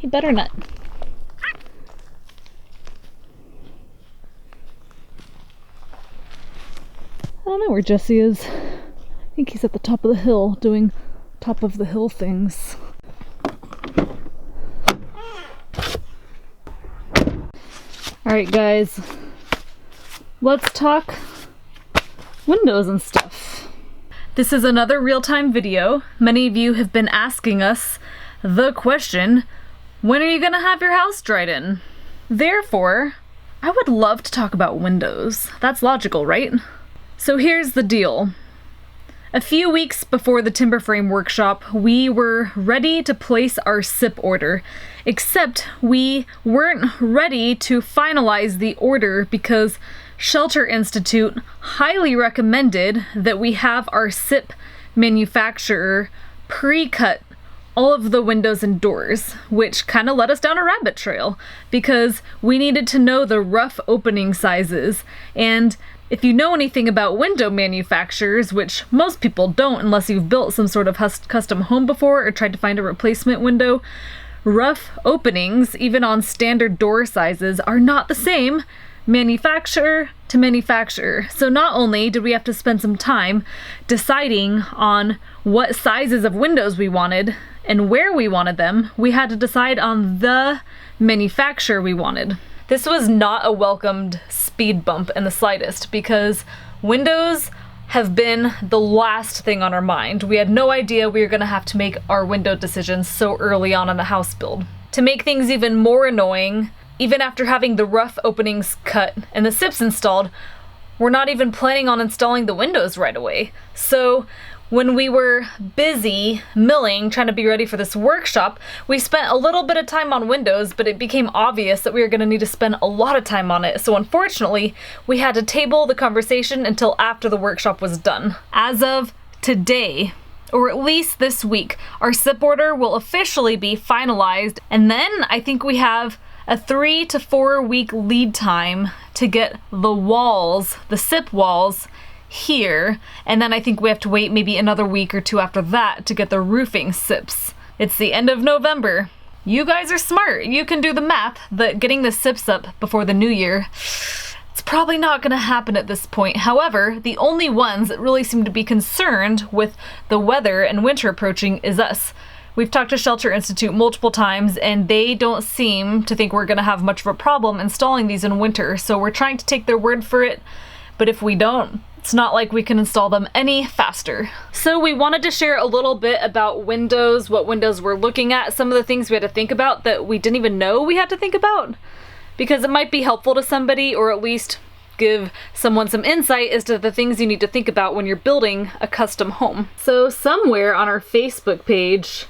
You better not. I don't know where Jesse is. I think he's at the top of the hill doing top of the hill things. Alright guys, let's talk windows and stuff. This is another real-time video. Many of you have been asking us the question, when are you gonna have your house dried in? Therefore, I would love to talk about windows. That's logical, right? So here's the deal. A few weeks before the timber frame workshop, we were ready to place our SIP order, except we weren't ready to finalize the order because Shelter Institute highly recommended that we have our SIP manufacturer pre-cut all of the windows and doors, which kind of led us down a rabbit trail because we needed to know the rough opening sizes. And if you know anything about window manufacturers, which most people don't unless you've built some sort of custom home before or tried to find a replacement window, rough openings, even on standard door sizes, are not the same manufacturer to manufacturer. So not only did we have to spend some time deciding on what sizes of windows we wanted and where we wanted them, we had to decide on the manufacturer we wanted. This was not a welcomed speed bump in the slightest because windows have been the last thing on our mind. We had no idea we were going to have to make our window decisions so early on in the house build. To make things even more annoying, even after having the rough openings cut and the SIPs installed, we're not even planning on installing the windows right away. So when we were busy milling, trying to be ready for this workshop, we spent a little bit of time on windows, but it became obvious that we were going to need to spend a lot of time on it. So unfortunately, we had to table the conversation until after the workshop was done. As of today, or at least this week, our SIP order will officially be finalized, and then I think we have a 3 to 4 week lead time to get the walls, the SIP walls, here, and then I think we have to wait maybe another week or two after that to get the roofing SIPs. It's the end of November. You guys are smart. You can do the math that getting the SIPs up before the new year, it's probably not going to happen at this point. However, the only ones that really seem to be concerned with the weather and winter approaching is us. We've talked to Shelter Institute multiple times and they don't seem to think we're going to have much of a problem installing these in winter, so we're trying to take their word for it, but if we don't, it's not like we can install them any faster. So we wanted to share a little bit about windows, what windows we're looking at, some of the things we had to think about that we didn't even know we had to think about, because it might be helpful to somebody, or at least give someone some insight as to the things you need to think about when you're building a custom home. So somewhere on our Facebook page,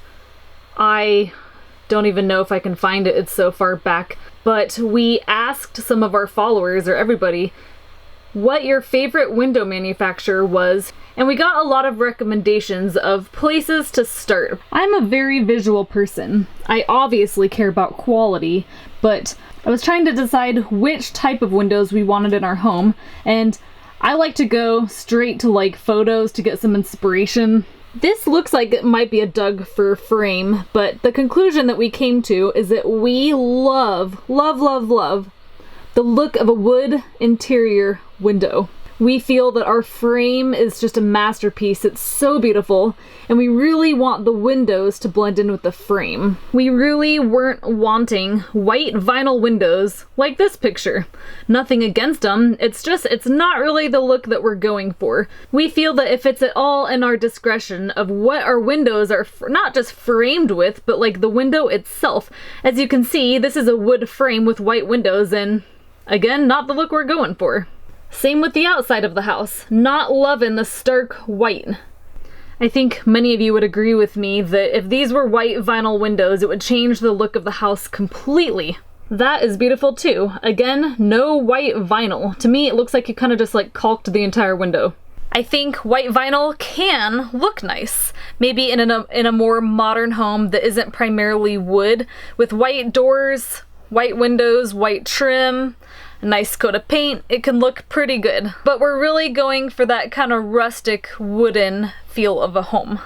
I don't even know if I can find it, it's so far back, but we asked some of our followers, or everybody, what your favorite window manufacturer was, and we got a lot of recommendations of places to start. I'm a very visual person. I obviously care about quality, but I was trying to decide which type of windows we wanted in our home, and I like to go straight to like photos to get some inspiration. This looks like it might be a Doug fir frame, but the conclusion that we came to is that we love the look of a wood interior window. We feel that our frame is just a masterpiece. It's so beautiful, and we really want the windows to blend in with the frame. We really weren't wanting white vinyl windows like this picture. Nothing against them, it's not really the look that we're going for. We feel that if it's at all in our discretion of what our windows are not just framed with, but like the window itself. As you can see, this is a wood frame with white windows, and again, not the look we're going for. Same with the outside of the house. Not loving the stark white. I think many of you would agree with me that if these were white vinyl windows, it would change the look of the house completely. That is beautiful too. Again, no white vinyl. To me, it looks like you kind of just like caulked the entire window. I think white vinyl can look nice. Maybe in a more modern home that isn't primarily wood, with white doors, white windows, white trim, a nice coat of paint, it can look pretty good. But we're really going for that kind of rustic wooden feel of a home.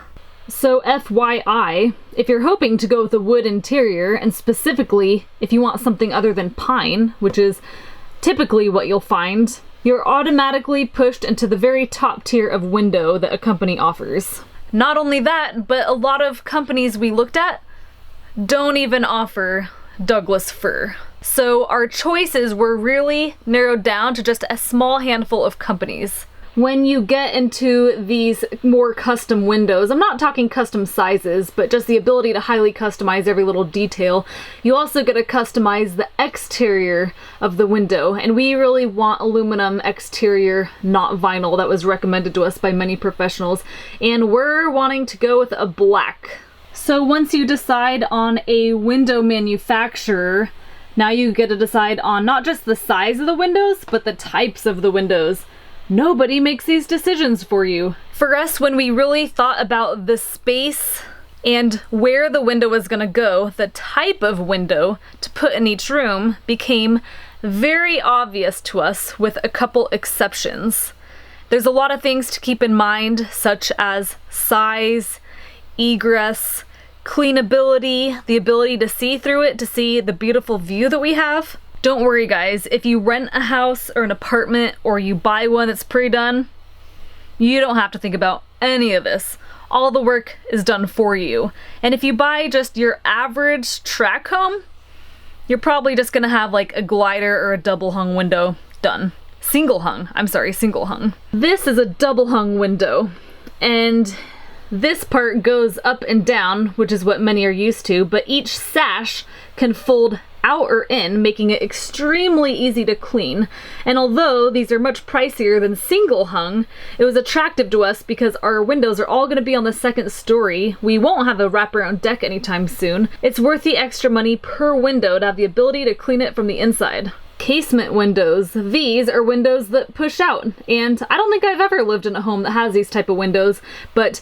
So FYI, if you're hoping to go with a wood interior, and specifically if you want something other than pine, which is typically what you'll find, you're automatically pushed into the very top tier of window that a company offers. Not only that, but a lot of companies we looked at don't even offer Douglas fir. So our choices were really narrowed down to just a small handful of companies. When you get into these more custom windows, I'm not talking custom sizes, but just the ability to highly customize every little detail, you also get to customize the exterior of the window. And we really want aluminum exterior, not vinyl. That was recommended to us by many professionals. And we're wanting to go with a black. So once you decide on a window manufacturer, now you get to decide on not just the size of the windows, but the types of the windows. Nobody makes these decisions for you. For us, when we really thought about the space and where the window was gonna go, the type of window to put in each room became very obvious to us with a couple exceptions. There's a lot of things to keep in mind, such as size, egress, cleanability, the ability to see through it, to see the beautiful view that we have. Don't worry guys, if you rent a house or an apartment or you buy one that's pre-done, you don't have to think about any of this. All the work is done for you. And if you buy just your average track home, you're probably just gonna have like a glider or a double hung window done. Single hung. This is a double hung window, and this part goes up and down, which is what many are used to, but each sash can fold out or in, making it extremely easy to clean. And although these are much pricier than single hung, it was attractive to us because our windows are all going to be on the second story. We won't have a wraparound deck anytime soon. It's worth the extra money per window to have the ability to clean it from the inside. Casement windows. These are windows that push out, and I don't think I've ever lived in a home that has these type of windows, but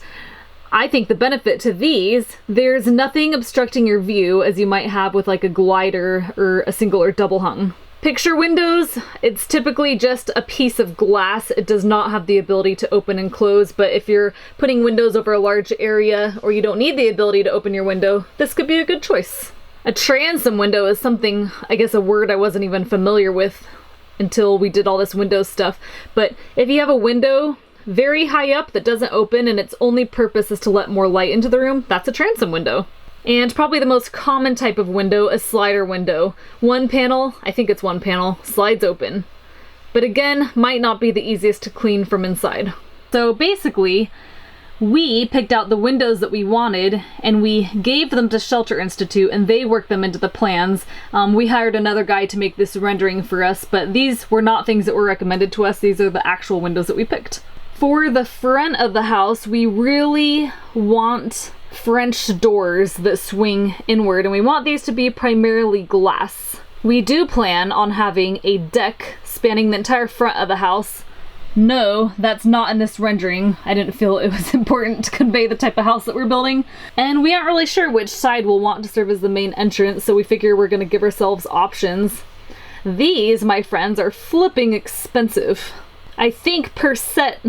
I think the benefit to these, there's nothing obstructing your view as you might have with like a glider or a single or double hung. Picture windows, it's typically just a piece of glass. It does not have the ability to open and close, but if you're putting windows over a large area or you don't need the ability to open your window, this could be a good choice. A transom window is something, I guess a word I wasn't even familiar with until we did all this window stuff, but if you have a window very high up that doesn't open and its only purpose is to let more light into the room, that's a transom window. And probably the most common type of window, a slider window. One panel, I think it's one panel, slides open. But again, might not be the easiest to clean from inside. So basically, we picked out the windows that we wanted and we gave them to Shelter Institute and they worked them into the plans. We hired another guy to make this rendering for us, but these were not things that were recommended to us. These are the actual windows that we picked. For the front of the house, we really want French doors that swing inward, and we want these to be primarily glass. We do plan on having a deck spanning the entire front of the house. No, that's not in this rendering. I didn't feel it was important to convey the type of house that we're building. And we aren't really sure which side we'll want to serve as the main entrance, so we figure we're gonna give ourselves options. These, my friends, are flipping expensive. I think per set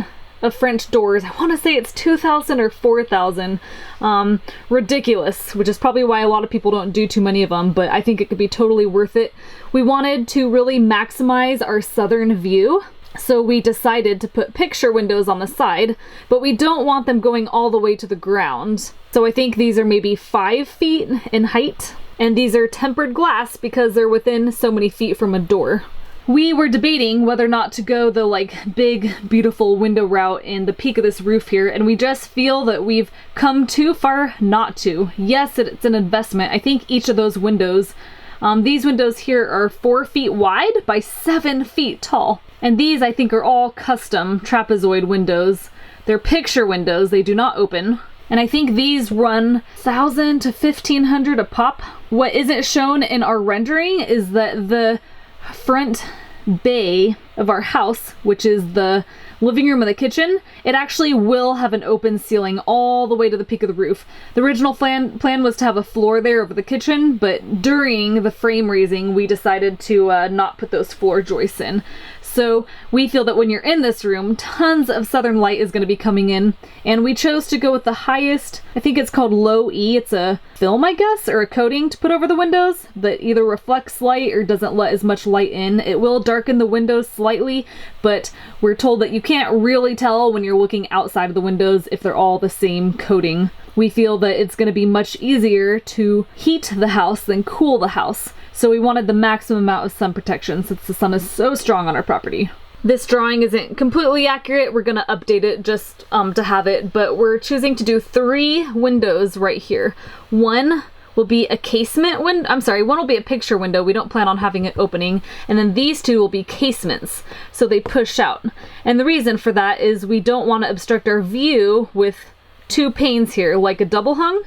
of French doors, I want to say it's $2,000 or $4,000. Ridiculous, which is probably why a lot of people don't do too many of them, but I think it could be totally worth it. We wanted to really maximize our southern view, so we decided to put picture windows on the side, but we don't want them going all the way to the ground. So I think these are maybe 5 feet in height, and these are tempered glass because they're within so many feet from a door. We were debating whether or not to go the like big beautiful window route in the peak of this roof here, and we just feel that we've come too far not to. Yes, it's an investment. I think each of those windows, these windows here are 4 feet wide by 7 feet tall, and these I think are all custom trapezoid windows. They're picture windows, they do not open, and I think these run $1,000 to $1,500 a pop. What isn't shown in our rendering is that the front bay of our house, which is the living room and the kitchen, it actually will have an open ceiling all the way to the peak of the roof. The original plan was to have a floor there over the kitchen, but during the frame raising we decided to not put those floor joists in. So we feel that when you're in this room, tons of southern light is going to be coming in, and we chose to go with the highest, I think it's called low E. It's a film, I guess, or a coating to put over the windows that either reflects light or doesn't let as much light in. It will darken the windows slightly, but we're told that you can't really tell when you're looking outside of the windows if they're all the same coating. We feel that it's going to be much easier to heat the house than cool the house. So we wanted the maximum amount of sun protection since the sun is so strong on our property. This drawing isn't completely accurate. We're going to update it just to have it, but we're choosing to do 3 windows right here. One will be a casement window. I'm sorry, one will be a picture window. We don't plan on having it opening. And then these 2 will be casements, so they push out. And the reason for that is we don't want to obstruct our view with 2 panes here, like a double hung.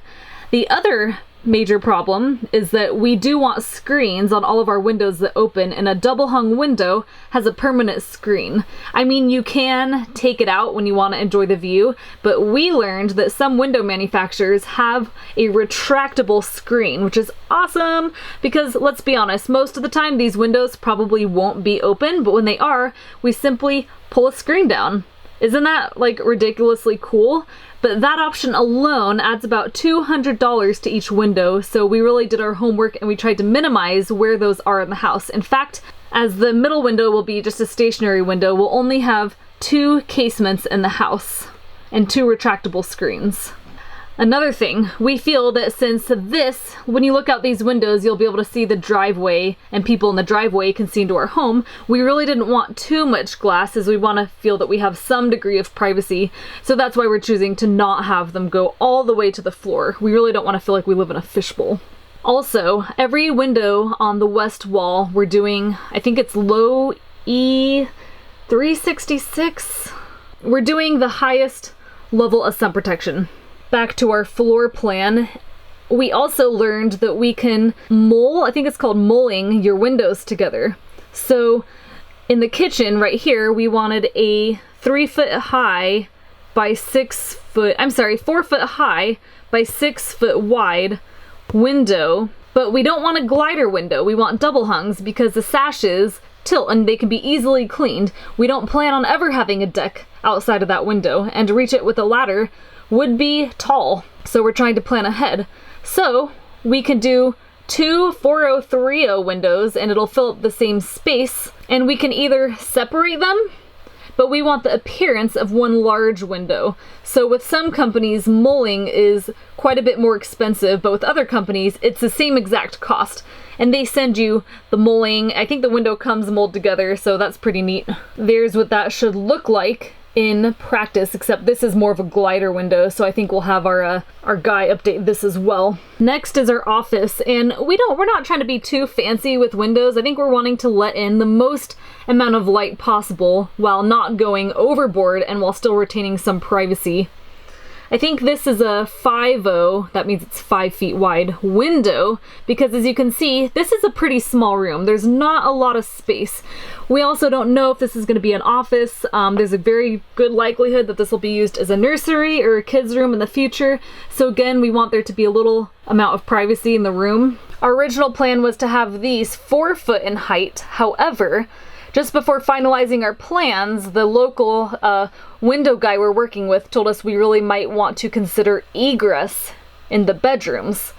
The other major problem is that we do want screens on all of our windows that open, and a double hung window has a permanent screen. I mean, you can take it out when you want to enjoy the view, but we learned that some window manufacturers have a retractable screen, which is awesome because, let's be honest, most of the time these windows probably won't be open, but when they are, we simply pull a screen down. Isn't that like ridiculously cool? But that option alone adds about $200 to each window, so we really did our homework and we tried to minimize where those are in the house. In fact, as the middle window will be just a stationary window, we'll only have 2 casements in the house and 2 retractable screens. Another thing, we feel that since this, when you look out these windows, you'll be able to see the driveway and people in the driveway can see into our home. We really didn't want too much glass as we want to feel that we have some degree of privacy. So that's why we're choosing to not have them go all the way to the floor. We really don't want to feel like we live in a fishbowl. Also, every window on the west wall, we're doing, I think it's low E 366. We're doing the highest level of sun protection. Back to our floor plan, we also learned that we can mole, I think it's called mulling, your windows together. So in the kitchen right here, we wanted a 4 foot high by 6 foot wide window, but we don't want a glider window. We want double hungs because the sashes tilt and they can be easily cleaned. We don't plan on ever having a deck outside of that window, and to reach it with a ladder would be tall, so we're trying to plan ahead. So we could do 2 4030 windows and it'll fill up the same space, and we can either separate them, but we want the appearance of one large window. So with some companies, mulling is quite a bit more expensive, but with other companies, it's the same exact cost. And they send you the mulling. I think the window comes molded together, so that's pretty neat. There's what that should look like in practice, except this is more of a glider window, so I think we'll have our guy update this as well. Next is our office, and we're not trying to be too fancy with windows. I think we're wanting to let in the most amount of light possible while not going overboard and while still retaining some privacy. I think this is a 5.0, that means it's 5 feet wide window, because as you can see, this is a pretty small room. There's not a lot of space. We also don't know if this is going to be an office. There's a very good likelihood that this will be used as a nursery or a kid's room in the future. So again, we want there to be a little amount of privacy in the room. Our original plan was to have these 4 foot in height. However, just before finalizing our plans, the local window guy we're working with told us we really might want to consider egress in the bedrooms.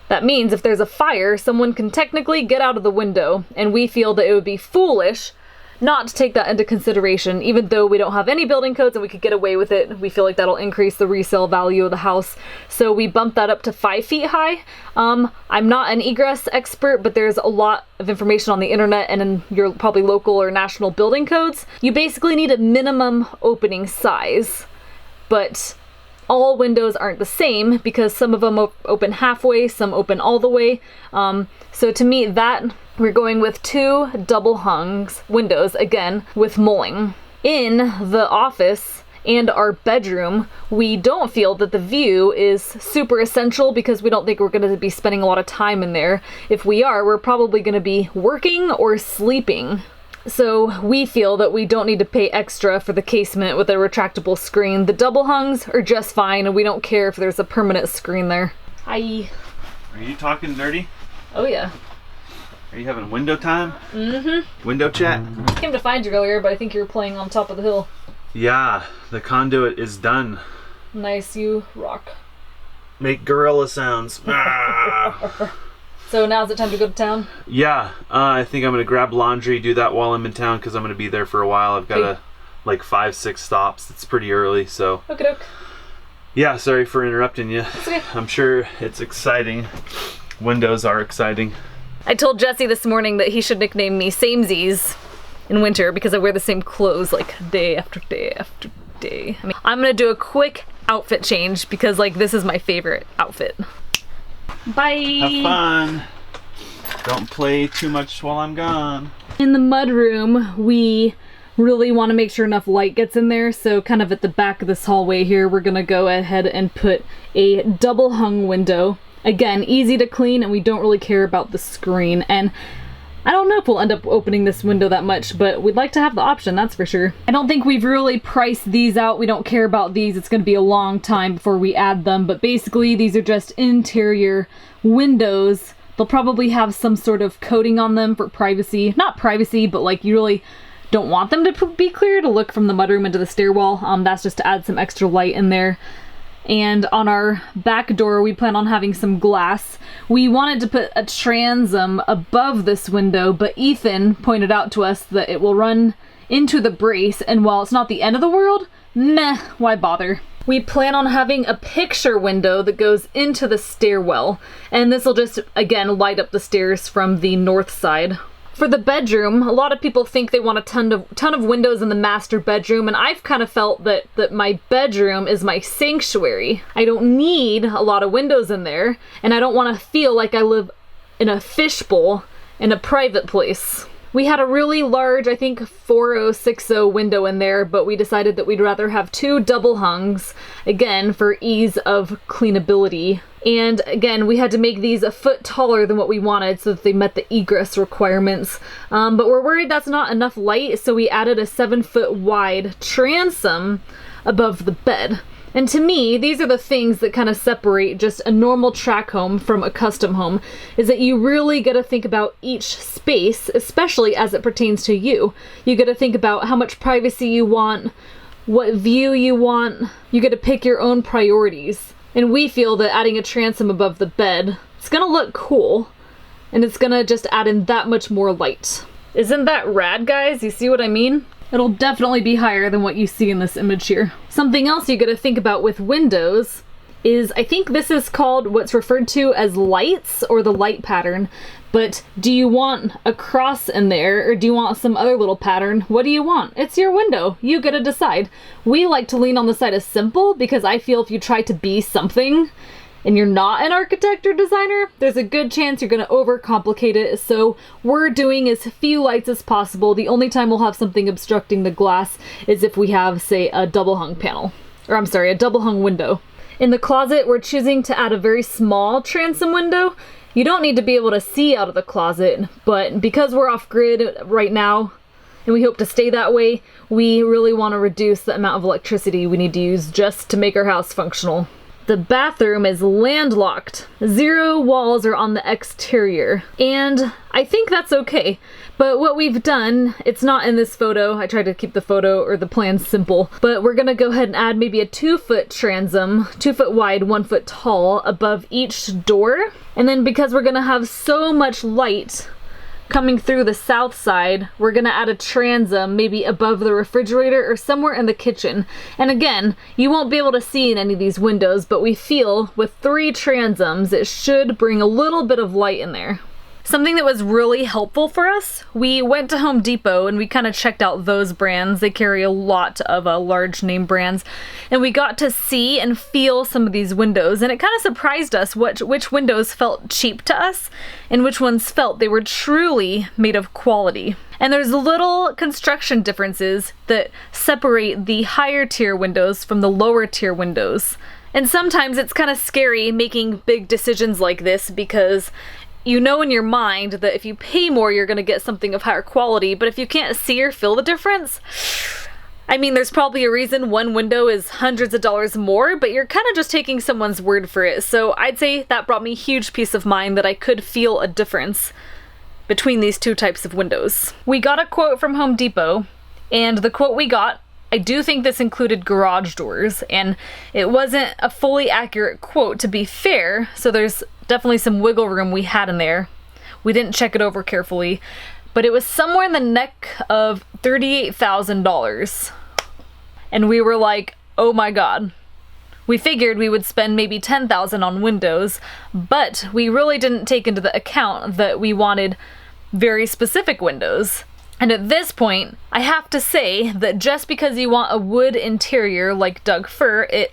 That means if there's a fire, someone can technically get out of the window, and we feel that it would be foolish not to take that into consideration. Even though we don't have any building codes and we could get away with it, we feel like that'll increase the resale value of the house. So we bumped that up to 5 feet high. I'm not an egress expert, but there's a lot of information on the internet and in your probably local or national building codes. You basically need a minimum opening size, but all windows aren't the same because some of them open halfway, some open all the way. So to me, that we're going with 2 double hungs windows, again, with mulling. In the office and our bedroom, we don't feel that the view is super essential because we don't think we're going to be spending a lot of time in there. If we are, we're probably going to be working or sleeping. So we feel that we don't need to pay extra for the casement with a retractable screen. The double hungs are just fine, and we don't care if there's a permanent screen there. Hi. Are you talking dirty? Oh yeah. Are you having window time? Mm-hmm. Window chat? I came to find you earlier, but I think you were playing on top of the hill. Yeah, the conduit is done. Nice, you rock. Make gorilla sounds. So now's it time to go to town? Yeah, I think I'm going to grab laundry, do that while I'm in town because I'm going to be there for a while. I've got like 5-6 stops. It's pretty early, so. Okie doke. Yeah, sorry for interrupting you. It's okay. I'm sure it's exciting. Windows are exciting. I told Jesse this morning that he should nickname me Samesies in winter because I wear the same clothes like day after day after day. I mean, I'm gonna do a quick outfit change because like this is my favorite outfit. Bye! Have fun! Don't play too much while I'm gone. In the mudroom, we really want to make sure enough light gets in there, so kind of at the back of this hallway here, we're gonna go ahead and put a double hung window. Again, easy to clean, and we don't really care about the screen. And I don't know if we'll end up opening this window that much, but we'd like to have the option, that's for sure. I don't think we've really priced these out. We don't care about these. It's going to be a long time before we add them, but basically these are just interior windows. They'll probably have some sort of coating on them for privacy. Not privacy, but like you really don't want them to be clear to look from the mudroom into the stairwell. That's just to add some extra light in there. And on our back door, we plan on having some glass. We wanted to put a transom above this window, but Ethan pointed out to us that it will run into the brace, and while it's not the end of the world, meh, why bother? We plan on having a picture window that goes into the stairwell, and this will just, again, light up the stairs from the north side. For the bedroom, a lot of people think they want a ton of windows in the master bedroom, and I've kind of felt that my bedroom is my sanctuary. I don't need a lot of windows in there, and I don't want to feel like I live in a fishbowl in a private place. We had a really large, I think 4060 window in there, but we decided that we'd rather have 2 double hungs, again, for ease of cleanability. And again, we had to make these a foot taller than what we wanted so that they met the egress requirements. But we're worried that's not enough light, so we added a 7-foot wide transom above the bed. And to me, these are the things that kind of separate just a normal track home from a custom home, is that you really got to think about each space, especially as it pertains to you. You got to think about how much privacy you want, what view you want. You got to pick your own priorities. And we feel that adding a transom above the bed, it's gonna look cool, and it's gonna just add in that much more light. Isn't that rad, guys? You see what I mean? It'll definitely be higher than what you see in this image here. Something else you gotta think about with windows is, I think this is called what's referred to as lights, or the light pattern. But do you want a cross in there, or do you want some other little pattern? What do you want? It's your window. You gotta decide. We like to lean on the side of simple because I feel if you try to be something and you're not an architect or designer, there's a good chance you're gonna overcomplicate it. So we're doing as few lights as possible. The only time we'll have something obstructing the glass is if we have, say, a double hung panel. Or I'm sorry, a double hung window. In the closet, we're choosing to add a very small transom window. You don't need to be able to see out of the closet, but because we're off grid right now, and we hope to stay that way, we really want to reduce the amount of electricity we need to use just to make our house functional. The bathroom is landlocked. 0 walls are on the exterior, and I think that's okay. But what we've done, it's not in this photo, I tried to keep the photo or the plan simple, but we're gonna go ahead and add maybe a 2-foot transom, 2 foot wide, 1 foot tall, above each door. And then because we're gonna have so much light coming through the south side, we're gonna add a transom maybe above the refrigerator or somewhere in the kitchen. And again, you won't be able to see in any of these windows, but we feel with 3 transoms, it should bring a little bit of light in there. Something that was really helpful for us, we went to Home Depot and we kind of checked out those brands. They carry a lot of large name brands, and we got to see and feel some of these windows, and it kind of surprised us which windows felt cheap to us and which ones felt they were truly made of quality. And there's little construction differences that separate the higher tier windows from the lower tier windows. And sometimes it's kind of scary making big decisions like this because you know in your mind that if you pay more, you're going to get something of higher quality, but if you can't see or feel the difference, I mean, there's probably a reason one window is hundreds of dollars more, but you're kind of just taking someone's word for it. So I'd say that brought me huge peace of mind that I could feel a difference. between these two types of windows. We got a quote from Home Depot, and the quote we got, I do think this included garage doors, and it wasn't a fully accurate quote to be fair, so there's definitely some wiggle room we had in there. We didn't check it over carefully, but it was somewhere in the neck of $38,000. And we were like, oh my god. We figured we would spend maybe $10,000 on windows, but we really didn't take into the account that we wanted very specific windows. And at this point, I have to say that just because you want a wood interior like Doug fir, it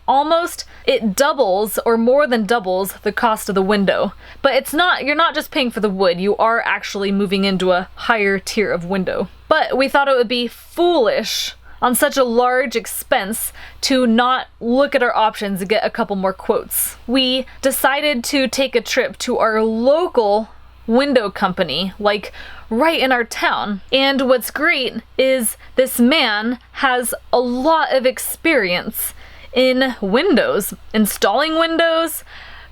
doubles or more than doubles the cost of the window. But you're not just paying for the wood, you are actually moving into a higher tier of window. But we thought it would be foolish on such a large expense to not look at our options and get a couple more quotes. We decided to take a trip to our local window company, like right in our town. And what's great is this man has a lot of experience in windows, installing windows,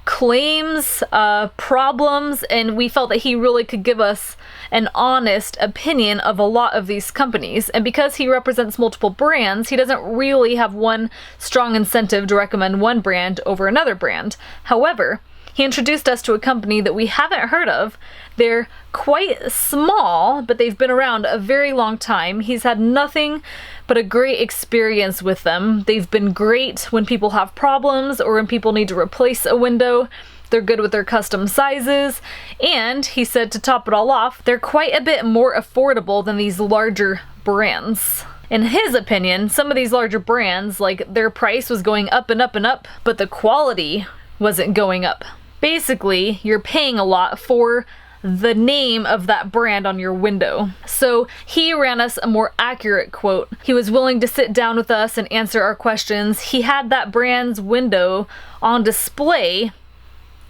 claims, problems, and we felt that he really could give us an honest opinion of a lot of these companies. And because he represents multiple brands, he doesn't really have one strong incentive to recommend one brand over another brand. However, he introduced us to a company that we haven't heard of. They're quite small, but they've been around a very long time. He's had nothing but a great experience with them. They've been great when people have problems or when people need to replace a window. They're good with their custom sizes. And he said, to top it all off, they're quite a bit more affordable than these larger brands. In his opinion, some of these larger brands, like, their price was going up and up and up, but the quality wasn't going up. Basically, you're paying a lot for the name of that brand on your window. So he ran us a more accurate quote. He was willing to sit down with us and answer our questions. He had that brand's window on display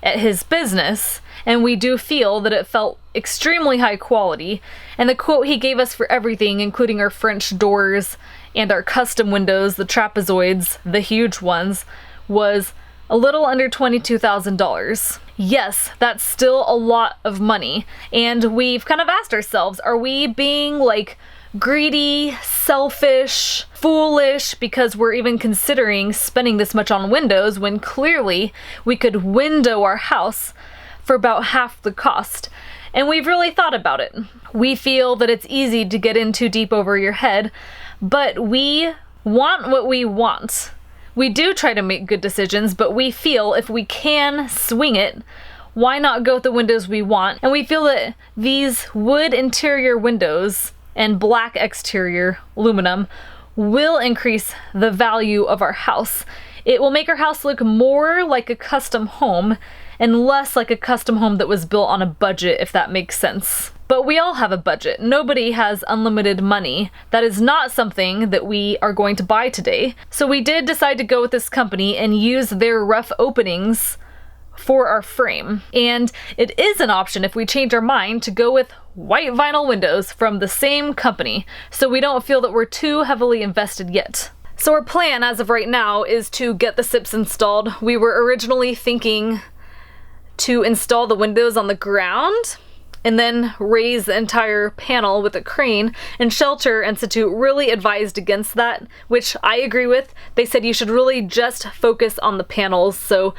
at his business, and we do feel that it felt extremely high quality. And the quote he gave us for everything, including our French doors and our custom windows, the trapezoids, the huge ones, was a little under $22,000. Yes, that's still a lot of money. And we've kind of asked ourselves, are we being like greedy, selfish, foolish because we're even considering spending this much on windows when clearly we could window our house for about half the cost? And we've really thought about it. We feel that it's easy to get in too deep over your head, but we want what we want. We do try to make good decisions, but we feel if we can swing it, why not go with the windows we want? And we feel that these wood interior windows and black exterior aluminum will increase the value of our house. It will make our house look more like a custom home and less like a custom home that was built on a budget, if that makes sense. But we all have a budget. Nobody has unlimited money. That is not something that we are going to buy today. So we did decide to go with this company and use their rough openings for our frame. And it is an option if we change our mind to go with white vinyl windows from the same company, so we don't feel that we're too heavily invested yet. So our plan as of right now is to get the SIPs installed. We were originally thinking to install the windows on the ground and then raise the entire panel with a crane, and Shelter Institute really advised against that, which I agree with. They said you should really just focus on the panels. So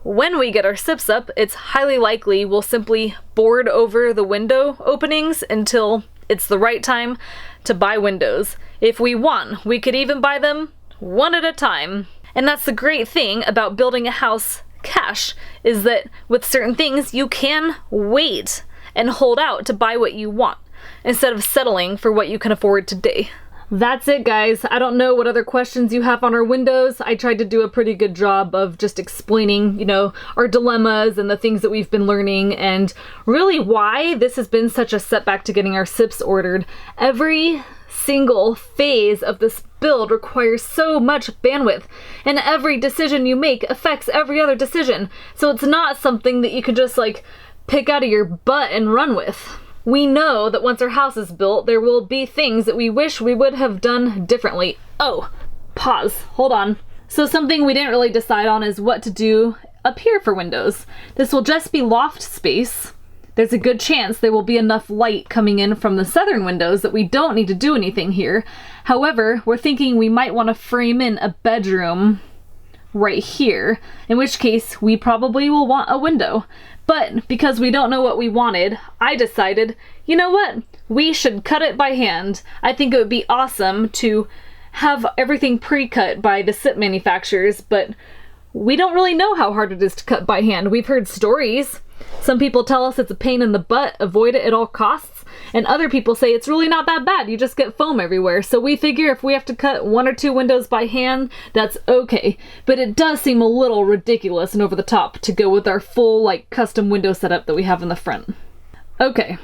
when we get our SIPs up, it's highly likely we'll simply board over the window openings until it's the right time to buy windows. If we want, we could even buy them one at a time. And that's the great thing about building a house cash, is that with certain things you can wait and hold out to buy what you want instead of settling for what you can afford today. That's it, guys. I don't know what other questions you have on our windows. I tried to do a pretty good job of just explaining, our dilemmas and the things that we've been learning and really why this has been such a setback to getting our SIPs ordered. Every single phase of this build requires so much bandwidth, and every decision you make affects every other decision. So it's not something that you can just pick out of your butt and run with. We know that once our house is built, there will be things that we wish we would have done differently. Oh, pause, hold on. So something we didn't really decide on is what to do up here for windows. This will just be loft space, there's a good chance there will be enough light coming in from the southern windows that we don't need to do anything here. However, we're thinking we might want to frame in a bedroom right here, in which case we probably will want a window. But because we don't know what we wanted, I decided, you know what? We should cut it by hand. I think it would be awesome to have everything pre-cut by the SIP manufacturers, but we don't really know how hard it is to cut by hand. We've heard stories. Some people tell us it's a pain in the butt, avoid it at all costs, and other people say it's really not that bad, you just get foam everywhere. So we figure if we have to cut 1 or 2 windows by hand, that's okay. But it does seem a little ridiculous and over the top to go with our full, like, custom window setup that we have in the front. Okay,